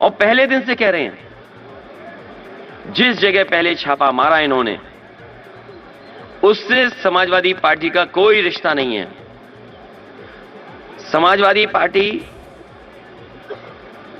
और पहले दिन से कह रहे हैं, जिस जगह पहले छापा मारा इन्होंने, उससे समाजवादी पार्टी का कोई रिश्ता नहीं है। समाजवादी पार्टी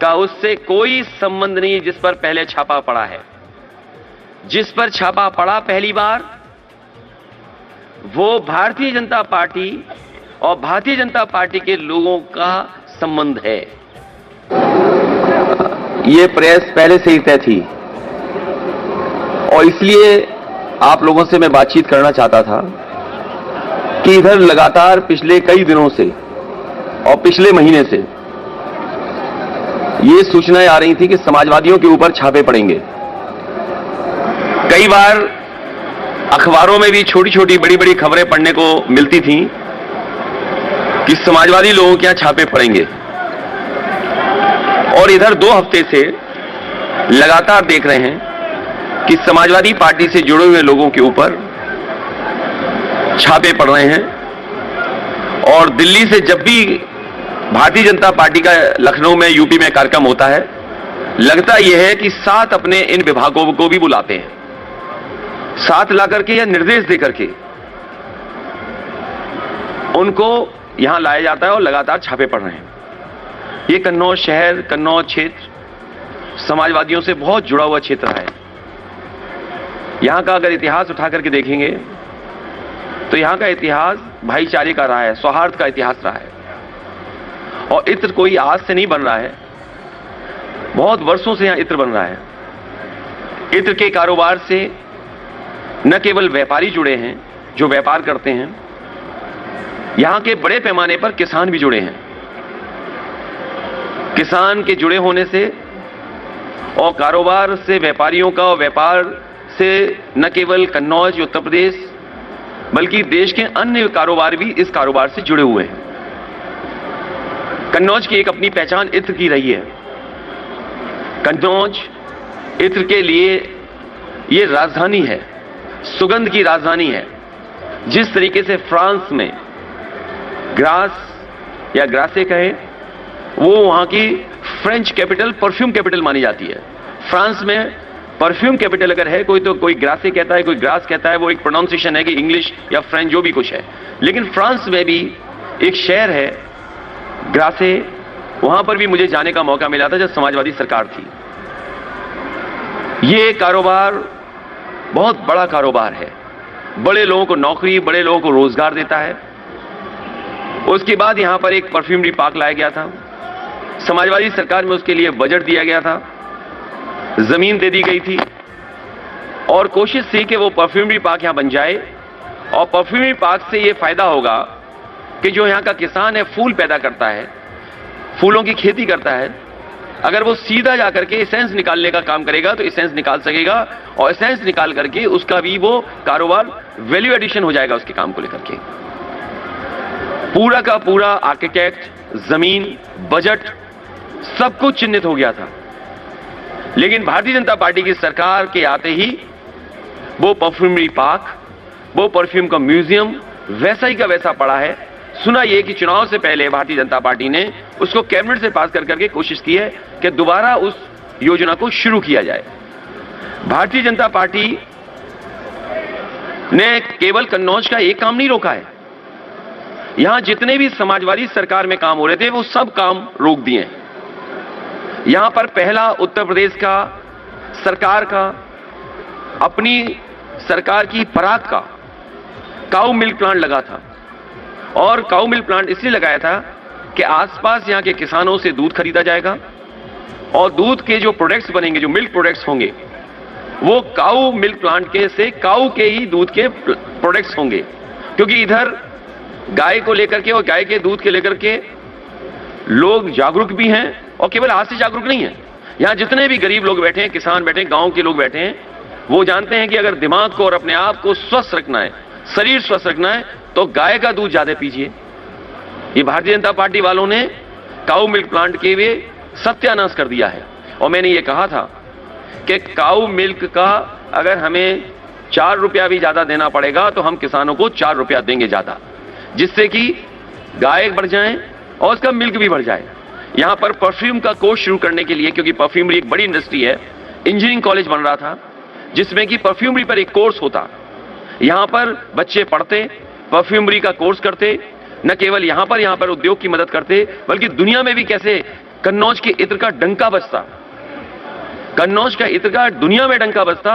का उससे कोई संबंध नहीं जिस पर पहले छापा पड़ा है। जिस पर छापा पड़ा पहली बार, वो भारतीय जनता पार्टी और भारतीय जनता पार्टी के लोगों का संबंध है। ये प्रेस पहले से ही तय थी और इसलिए आप लोगों से मैं बातचीत करना चाहता था कि इधर लगातार पिछले कई दिनों से और पिछले महीने से ये सूचनाएं आ रही थी कि समाजवादियों के ऊपर छापे पड़ेंगे। कई बार अखबारों में भी छोटी छोटी बड़ी बड़ी खबरें पढ़ने को मिलती थीं कि समाजवादी लोगों के यहां छापे पड़ेंगे। और इधर 2 हफ्ते से लगातार देख रहे हैं कि समाजवादी पार्टी से जुड़े हुए लोगों के ऊपर छापे पड़ रहे हैं। और दिल्ली से जब भी भारतीय जनता पार्टी का लखनऊ में, यूपी में कार्यक्रम होता है, लगता यह है कि साथ अपने इन विभागों को भी बुलाते हैं, साथ लाकर के या निर्देश देकर के उनको यहां लाया जाता है और लगातार छापे पड़ रहे हैं। ये कन्नौज शहर, कन्नौज क्षेत्र समाजवादियों से बहुत जुड़ा हुआ क्षेत्र रहा है। यहां का अगर इतिहास उठा करके देखेंगे तो यहां का इतिहास भाईचारे का रहा है, सौहार्द का इतिहास रहा है। और इत्र कोई आज से नहीं बन रहा है, बहुत वर्षों से यहां इत्र बन रहा है। इत्र के कारोबार से न केवल व्यापारी जुड़े हैं जो व्यापार करते हैं, यहां के बड़े पैमाने पर किसान भी जुड़े हैं। किसान के जुड़े होने से और कारोबार से व्यापारियों का, और व्यापार से न केवल कन्नौज उत्तर प्रदेश बल्कि देश के अन्य कारोबार भी इस कारोबार से जुड़े हुए हैं। कन्नौज की एक अपनी पहचान इत्र की रही है। कन्नौज इत्र के लिए ये राजधानी है, सुगंध की राजधानी है। जिस तरीके से फ्रांस में ग्रास या ग्रासे कहे, वो वहां की फ्रेंच कैपिटल, परफ्यूम कैपिटल मानी जाती है। फ्रांस में परफ्यूम कैपिटल अगर है कोई, तो कोई ग्रासे कहता है, कोई ग्रास कहता है। वो एक प्रोनाउंसिएशन है कि इंग्लिश या फ्रेंच जो भी कुछ है। लेकिन फ्रांस में भी एक शहर है ग्रासे, वहां पर भी मुझे जाने का मौका मिला था जब समाजवादी सरकार थी। ये कारोबार बहुत बड़ा कारोबार है, बड़े लोगों को नौकरी, बड़े लोगों को रोजगार देता है। उसके बाद यहां पर एक परफ्यूमरी पार्क लाया गया था। समाजवादी सरकार में उसके लिए बजट दिया गया था, जमीन दे दी गई थी और कोशिश थी कि वो परफ्यूमरी पार्क यहां बन जाए। और परफ्यूमरी पार्क से ये फायदा होगा कि जो यहां का किसान है, फूल पैदा करता है, फूलों की खेती करता है, अगर वो सीधा जाकर के एसेंस निकालने का काम करेगा तो एसेंस निकाल सकेगा, और एसेंस निकाल करके उसका भी वो कारोबार वैल्यू एडिशन हो जाएगा उसके काम को लेकर के। पूरा का पूरा आर्किटेक्ट, जमीन, बजट सब कुछ चिन्हित हो गया था। लेकिन भारतीय जनता पार्टी की सरकार के आते ही वो परफ्यूमरी पार्क, वो परफ्यूम का म्यूजियम वैसा ही का वैसा पड़ा है। सुना यह कि चुनाव से पहले भारतीय जनता पार्टी ने उसको कैबिनेट से पास कर करके कोशिश की है कि दोबारा उस योजना को शुरू किया जाए। भारतीय जनता पार्टी ने केवल कन्नौज का एक काम नहीं रोका है। यहां जितने भी समाजवादी सरकार में काम हो रहे थे वो सब काम रोक दिए। यहां पर पहला उत्तर प्रदेश का सरकार का, अपनी सरकार की पराग का काऊ मिल्क प्लांट लगा था। और काऊ मिल्क प्लांट इसलिए लगाया था कि आसपास यहां के किसानों से दूध खरीदा जाएगा और दूध के जो प्रोडक्ट्स बनेंगे, जो मिल्क प्रोडक्ट्स होंगे, वो काऊ मिल्क प्लांट के से काऊ के ही दूध के प्रोडक्ट्स होंगे। क्योंकि इधर गाय को लेकर के और गाय के दूध के लेकर के लोग जागरूक भी हैं, और केवल आज से जागरूक नहीं है। यहां जितने भी गरीब लोग बैठे हैं, किसान बैठे हैं, गांव के लोग बैठे हैं, वो जानते हैं कि अगर दिमाग को और अपने आप को स्वस्थ रखना है, शरीर स्वस्थ रखना है, तो गाय का दूध ज्यादा पीजिए। ये भारतीय जनता पार्टी वालों ने काऊ मिल्क प्लांट के वे सत्यानाश कर दिया है। और मैंने ये कहा था कि काऊ मिल्क का अगर हमें 4 रुपया भी ज्यादा देना पड़ेगा तो हम किसानों को 4 रुपया देंगे ज्यादा, जिससे कि गाय बढ़ जाए और उसका मिल्क भी बढ़ जाए। यहां पर परफ्यूम का कोर्स शुरू करने के लिए, क्योंकि परफ्यूमरी एक बड़ी इंडस्ट्री है, इंजीनियरिंग कॉलेज बन रहा था जिसमें कि परफ्यूमरी पर एक कोर्स होता। यहां पर बच्चे पढ़ते, परफ्यूमरी का कोर्स करते, न केवल यहां पर उद्योग की मदद करते, बल्कि दुनिया में भी कैसे कन्नौज के इत्र का डंका बजता, कन्नौज का इत्र का दुनिया में डंका बजता,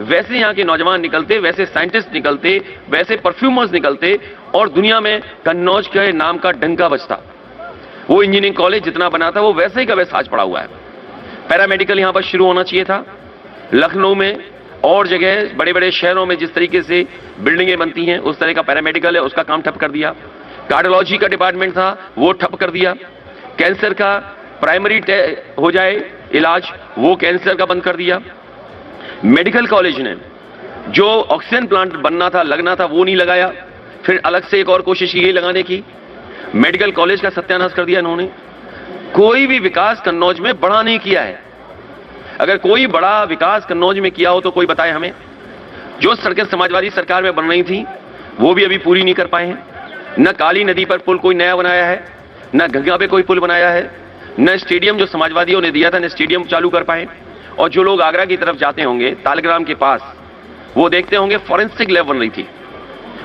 वैसे यहां के नौजवान निकलते, वैसे साइंटिस्ट निकलते, वैसे परफ्यूमर्स निकलते और दुनिया में कन्नौज के नाम का डंका बजता। वो इंजीनियरिंग कॉलेज जितना बना था वो वैसे ही का वैसा आज पड़ा हुआ है। पैरामेडिकल यहां पर शुरू होना चाहिए था। लखनऊ में और जगह बड़े बड़े शहरों में जिस तरीके से बिल्डिंगें बनती हैं उस तरह का पैरामेडिकल है, उसका काम ठप कर दिया। कार्डियोलॉजी का डिपार्टमेंट था वो ठप कर दिया। कैंसर का प्राइमरी हो जाए इलाज, वो कैंसर का बंद कर दिया। मेडिकल कॉलेज ने जो ऑक्सीजन प्लांट बनना था, लगना था, वो नहीं लगाया। फिर अलग से एक और कोशिश की गई लगाने की, मेडिकल कॉलेज का सत्यानाश कर दिया इन्होंने। कोई भी विकास कन्नौज में बड़ा नहीं किया है। अगर कोई बड़ा विकास कन्नौज में किया हो तो कोई बताए हमें। जो सड़कें समाजवादी सरकार में बन रही थी वो भी अभी पूरी नहीं कर पाए हैं। न काली नदी पर पुल कोई नया बनाया है, न गंगा पे कोई पुल बनाया है, न स्टेडियम जो समाजवादियों ने दिया था न स्टेडियम चालू कर पाए। और जो लोग आगरा की तरफ जाते होंगे तालग्राम के पास, वो देखते होंगे फॉरेंसिक लैब बन रही थी।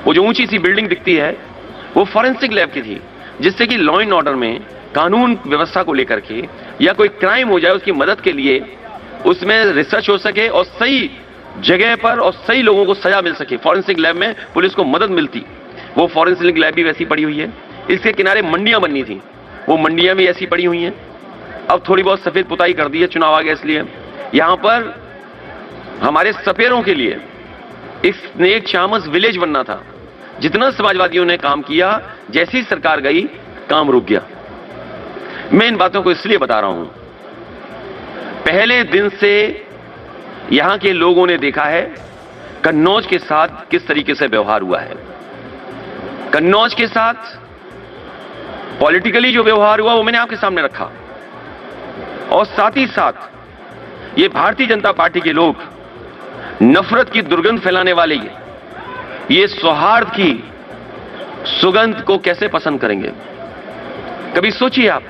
वो जो ऊंची सी बिल्डिंग दिखती है वो फॉरेंसिक लैब की थी, जिससे कि लॉ एंड ऑर्डर में कानून व्यवस्था को लेकर के या कोई क्राइम हो जाए उसकी मदद के लिए उसमें रिसर्च हो सके और सही जगह पर और सही लोगों को सजा मिल सके। फॉरेंसिक लैब में पुलिस को मदद मिलती। वो फॉरेंसिक लैब भी वैसी पड़ी हुई है। इसके किनारे मंडियां बननी थी, वो मंडियां भी ऐसी पड़ी हुई हैं। अब थोड़ी बहुत सफेद पुताई कर दी है, चुनाव आ गया इसलिए। यहां पर हमारे सपेरों के लिए एक स्नेक चामस विलेज बनना था। जितना समाजवादियों ने काम किया, जैसी सरकार गई काम रुक गया। मैं इन बातों को इसलिए बता रहा हूं, पहले दिन से यहां के लोगों ने देखा है कन्नौज के साथ किस तरीके से व्यवहार हुआ है। कन्नौज के साथ पॉलिटिकली जो व्यवहार हुआ वो मैंने आपके सामने रखा, और साथ ही साथ ये भारतीय जनता पार्टी के लोग नफरत की दुर्गंध फैलाने वाले ये सौहार्द की सुगंध को कैसे पसंद करेंगे। कभी सोचिए आप,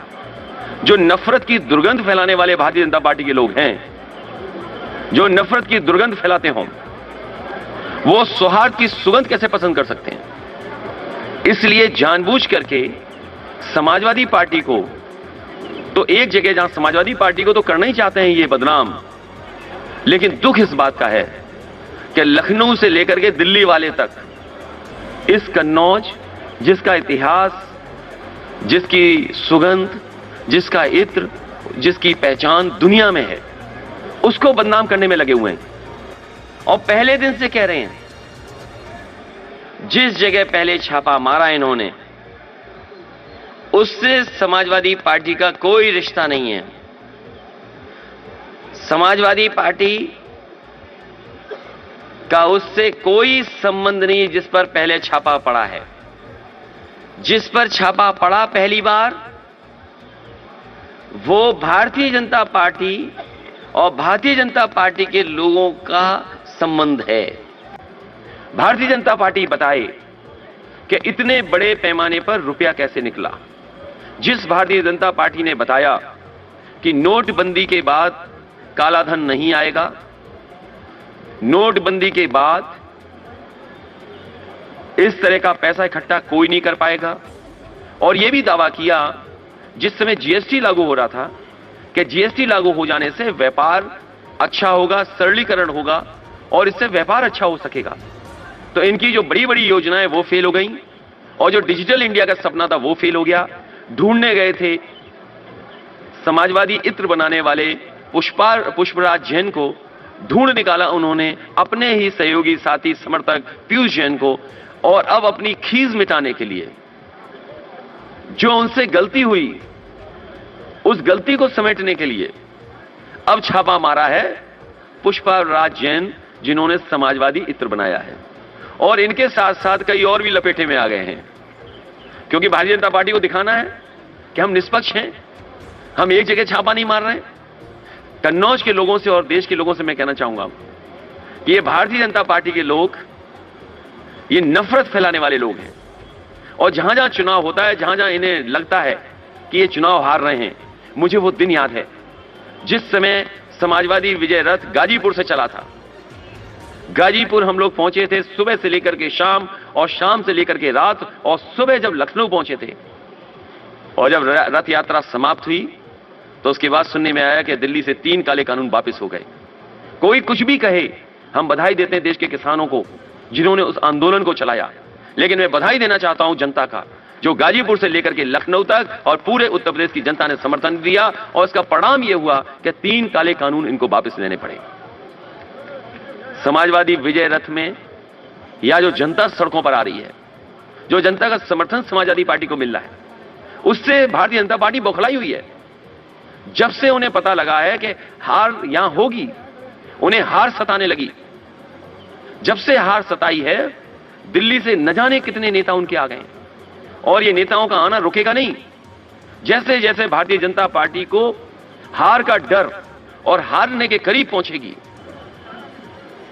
जो नफरत की दुर्गंध फैलाने वाले भारतीय जनता पार्टी के लोग हैं, जो नफरत की दुर्गंध फैलाते हों, वो सौहार्द की सुगंध कैसे पसंद कर सकते हैं। इसलिए जानबूझ करके समाजवादी पार्टी को, तो एक जगह जहां समाजवादी पार्टी को तो करना ही चाहते हैं ये बदनाम, लेकिन दुख इस बात का है कि लखनऊ से लेकर के दिल्ली वाले तक इस कन्नौज, जिसका इतिहास, जिसकी सुगंध, जिसका इत्र, जिसकी पहचान दुनिया में है, उसको बदनाम करने में लगे हुए हैं। और पहले दिन से कह रहे हैं, जिस जगह पहले छापा मारा इन्होंने उससे समाजवादी पार्टी का कोई रिश्ता नहीं है। समाजवादी पार्टी का उससे कोई संबंध नहीं जिस पर पहले छापा पड़ा है। जिस पर छापा पड़ा पहली बार, वो भारतीय जनता पार्टी और भारतीय जनता पार्टी के लोगों का संबंध है। भारतीय जनता पार्टी बताए कि इतने बड़े पैमाने पर रुपया कैसे निकला। जिस भारतीय जनता पार्टी ने बताया कि नोटबंदी के बाद काला धन नहीं आएगा, नोटबंदी के बाद इस तरह का पैसा इकट्ठा कोई नहीं कर पाएगा, और यह भी दावा किया जिस समय जीएसटी लागू हो रहा था कि जीएसटी लागू हो जाने से व्यापार अच्छा होगा, सरलीकरण होगा और इससे व्यापार अच्छा हो सकेगा। तो इनकी जो बड़ी बड़ी योजनाएं वो फेल हो गई, और जो डिजिटल इंडिया का सपना था वो फेल हो गया। ढूंढने गए थे समाजवादी इत्र बनाने वाले पुष्पराज जैन को, ढूंढ निकाला उन्होंने अपने ही सहयोगी साथी समर्थक पीयूष जैन को, और अब अपनी खीज मिटाने के लिए जो उनसे गलती हुई उस गलती को समेटने के लिए अब छापा मारा है पुष्पराज जैन, जिन्होंने समाजवादी इत्र बनाया है। और इनके साथ साथ कई और भी लपेटे में आ गए हैं, क्योंकि भारतीय जनता पार्टी को दिखाना है कि हम निष्पक्ष हैं, हम एक जगह छापा नहीं मार रहे। कन्नौज के लोगों से और देश के लोगों से मैं कहना चाहूंगा कि ये भारतीय जनता पार्टी के लोग ये नफरत फैलाने वाले लोग हैं, और जहां जहां चुनाव होता है, जहां जहां इन्हें लगता है कि ये चुनाव हार रहे हैं। मुझे वो दिन याद है जिस समय समाजवादी विजय रथ गाजीपुर से चला था। गाजीपुर हम लोग पहुंचे थे सुबह से लेकर के शाम, और शाम से लेकर के रात, और सुबह जब लखनऊ पहुंचे थे और जब रथ यात्रा समाप्त हुई तो उसके बाद सुनने में आया कि दिल्ली से 3 काले कानून वापस हो गए। कोई कुछ भी कहे, हम बधाई देते हैं देश के किसानों को जिन्होंने उस आंदोलन को चलाया, लेकिन मैं बधाई देना चाहता हूं जनता का जो गाजीपुर से लेकर के लखनऊ तक और पूरे उत्तर प्रदेश की जनता ने समर्थन दिया, और इसका परिणाम यह हुआ कि 3 काले कानून इनको वापस लेने पड़े। समाजवादी विजय रथ में या जो जनता सड़कों पर आ रही है, जो जनता का समर्थन समाजवादी पार्टी को मिल रहा है, उससे भारतीय जनता पार्टी बौखलाई हुई है। जब से उन्हें पता लगा है कि हार यहां होगी, उन्हें हार सताने लगी। जब से हार सताई है, दिल्ली से न जाने कितने नेता उनके आ गए, और ये नेताओं का आना रुकेगा नहीं। जैसे जैसे भारतीय जनता पार्टी को हार का डर और हारने के करीब पहुंचेगी,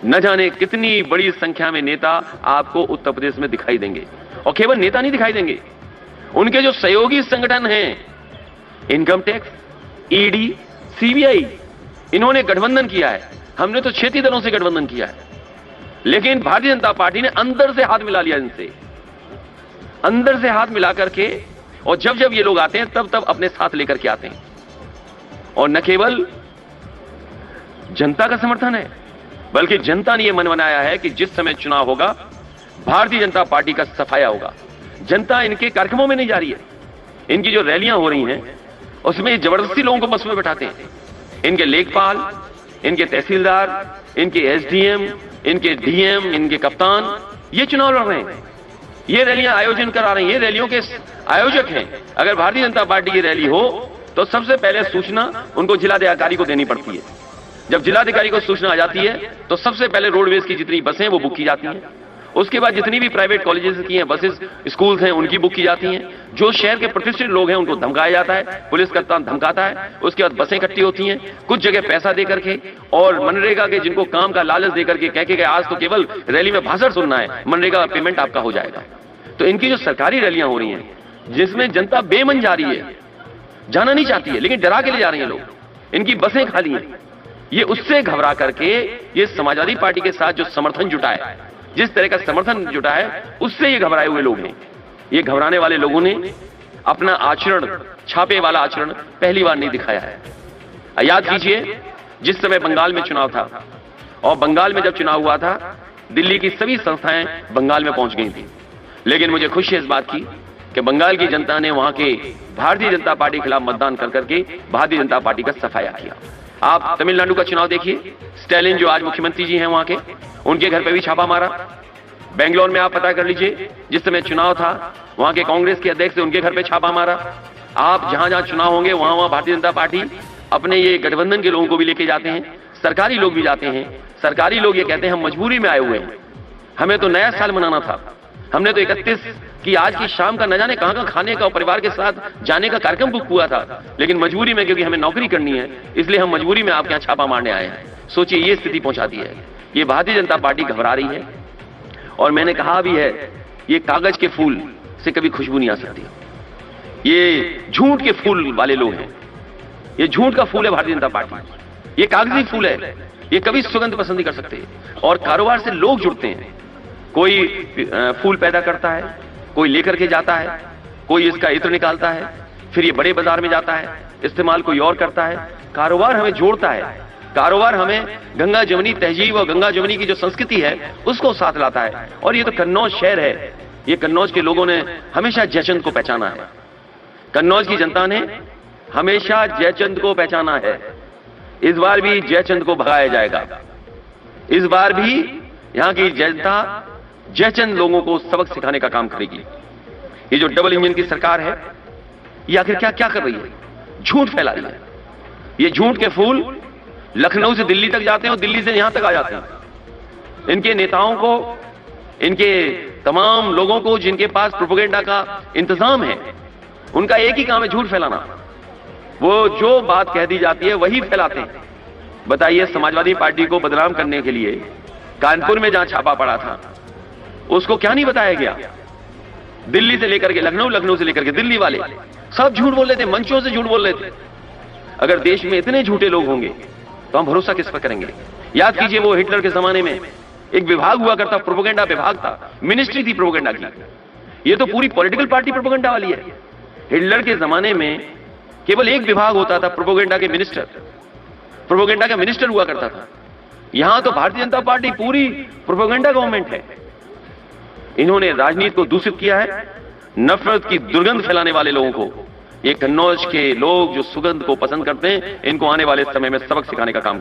न जाने कितनी बड़ी संख्या में नेता आपको उत्तर प्रदेश में दिखाई देंगे। और केवल नेता नहीं दिखाई देंगे, उनके जो सहयोगी संगठन हैं, इनकम टैक्स, ईडी, सीबीआई, इन्होंने गठबंधन किया है। हमने तो क्षेत्रीय दलों से गठबंधन किया है, लेकिन भारतीय जनता पार्टी ने अंदर से हाथ मिला लिया इनसे, अंदर से हाथ मिला करके, और जब जब ये लोग आते हैं तब तब अपने साथ लेकर के आते हैं। और न केवल जनता का समर्थन है, बल्कि जनता ने यह मन बनाया है कि जिस समय चुनाव होगा भारतीय जनता पार्टी का सफाया होगा। जनता इनके कार्यक्रमों में नहीं जा रही है, इनकी जो रैलियां हो रही हैं उसमें जबरदस्ती लोगों को बस में बैठाते हैं। इनके लेखपाल, इनके तहसीलदार, इनके एसडीएम, इनके डीएम, इनके कप्तान ये चुनाव लड़ रहे हैं, ये रैलियां आयोजन करा रहे हैं, ये रैलियों के आयोजक हैं। अगर भारतीय जनता पार्टी की रैली हो तो सबसे पहले सूचना उनको जिलाधिकारी को देनी पड़ती है। जब जिलाधिकारी को सूचना आ जाती है तो सबसे पहले रोडवेज की जितनी बसें वो बुक की जाती हैं, उसके बाद जितनी भी प्राइवेट कॉलेजेस की हैं बसेस, स्कूल्स हैं, उनकी बुक की जाती हैं। जो शहर के प्रतिष्ठित लोग हैं उनको धमकाया जाता है, पुलिस का धमकाता है, उसके बाद बसें इकट्ठी होती हैं, कुछ जगह पैसा दे करके, और मनरेगा के जिनको काम का लालच दे करके कह के आज तो केवल रैली में भाषण सुनना है, मनरेगा पेमेंट आपका हो जाएगा। तो इनकी जो सरकारी रैलियां हो रही हैं जिसमें जनता बेमन जा रही है, जाना नहीं चाहती है, लेकिन डरा के ले जा रहे हैं लोग, इनकी बसें खाली हैं, ये उससे घबरा करके ये समाजवादी पार्टी के साथ जो समर्थन जुटा है, जिस तरह का समर्थन जुटा है, उससे ये घबराए हुए लोग हैं। ये घबराने वाले लोगों ने अपना आचरण, छापे वाला आचरण पहली बार नहीं दिखाया है। याद कीजिए जिस समय बंगाल में चुनाव था, और बंगाल में जब चुनाव हुआ था दिल्ली की सभी संस्थाएं बंगाल में पहुंच गई थी, लेकिन मुझे खुशी है इस बात की कि बंगाल की जनता ने वहां के भारतीय जनता पार्टी के खिलाफ मतदान कर करके भारतीय जनता पार्टी का सफाया किया। आप तमिलनाडु का चुनाव देखिए, स्टैलिन जो आज मुख्यमंत्री जी हैं वहां के, उनके घर पे भी छापा मारा। बेंगलोर में आप पता कर लीजिए जिस समय चुनाव था वहां के कांग्रेस के अध्यक्ष उनके घर पे छापा मारा। आप जहां जहां चुनाव होंगे वहां वहां भारतीय जनता पार्टी अपने ये गठबंधन के लोगों को भी लेके जाते हैं, सरकारी लोग भी जाते हैं। सरकारी लोग ये कहते हैं हम मजबूरी में आए हुए हैं, हमें तो नया साल मनाना था, हमने तो 31 की आज की शाम का न जाने कहां कहां खाने का और परिवार के साथ जाने का कार्यक्रम बुक हुआ था, लेकिन मजबूरी में क्योंकि हमें नौकरी करनी है इसलिए हम मजबूरी में आपके यहां छापा मारने आए हैं। सोचिए ये स्थिति पहुंचा दी है। ये भारतीय जनता पार्टी घबरा रही है, और मैंने कहा भी है ये कागज के फूल से कभी खुशबू नहीं आ सकती। ये झूठ के फूल वाले लोग हैं, ये झूठ का फूल है भारतीय जनता पार्टी, ये कागजी फूल है, ये कभी सुगंध पसंद नहीं कर सकते। और कारोबार से लोग जुड़ते हैं, कोई फूल पैदा करता है, कोई लेकर के जाता है, कोई इसका इत्र निकालता है, फिर ये बड़े बाजार में जाता है, इस्तेमाल कोई और करता है। कारोबार हमें जोड़ता है, कारोबार हमें गंगा जमुनी तहजीब और गंगा जमुनी की जो संस्कृति है उसको साथ लाता है। और ये तो कन्नौज शहर है, ये कन्नौज के लोगों ने हमेशा जयचंद को पहचाना है, कन्नौज की जनता ने हमेशा जयचंद को पहचाना है। इस बार भी जयचंद को भगाया जाएगा, इस बार भी यहां की जनता जयचंद लोगों को सबक सिखाने का काम करेगी। ये जो डबल इंजन की सरकार है ये आखिर क्या क्या कर रही है, झूठ फैला रही है। ये झूठ के फूल लखनऊ से दिल्ली तक जाते हैं और दिल्ली से यहां तक आ जाते हैं। इनके नेताओं को, इनके तमाम लोगों को जिनके पास प्रोपेगेंडा का इंतजाम है, उनका एक ही काम है झूठ फैलाना। वो जो बात कह दी जाती है वही फैलाते हैं। बताइए समाजवादी पार्टी को बदनाम करने के लिए कानपुर में जहां छापा पड़ा था उसको क्या नहीं बताया गया? दिल्ली से लेकर के लखनऊ, लखनऊ से लेकर के दिल्ली वाले सब झूठ बोल रहे थे, मंचों से झूठ बोल रहे थे। अगर देश में इतने झूठे लोग होंगे तो हम भरोसा किस पर करेंगे? याद कीजिए, वो हिटलर के जमाने में एक विभाग हुआ करता, प्रोपेगेंडा विभाग था, मिनिस्ट्री थी प्रोपेगेंडा की। ये तो पूरी पॉलिटिकल पार्टी प्रोपेगेंडा वाली है। हिटलर के जमाने में केवल एक विभाग होता था, प्रोपेगेंडा के मिनिस्टर, प्रोपेगेंडा का मिनिस्टर हुआ करता था। यहां तो भारतीय जनता पार्टी पूरी प्रोपेगेंडा गवर्नमेंट है। इन्होंने राजनीति को दूषित किया है, नफरत की दुर्गंध फैलाने वाले लोगों को। ये कन्नौज के लोग जो सुगंध को पसंद करते हैं, इनको आने वाले समय में सबक सिखाने का काम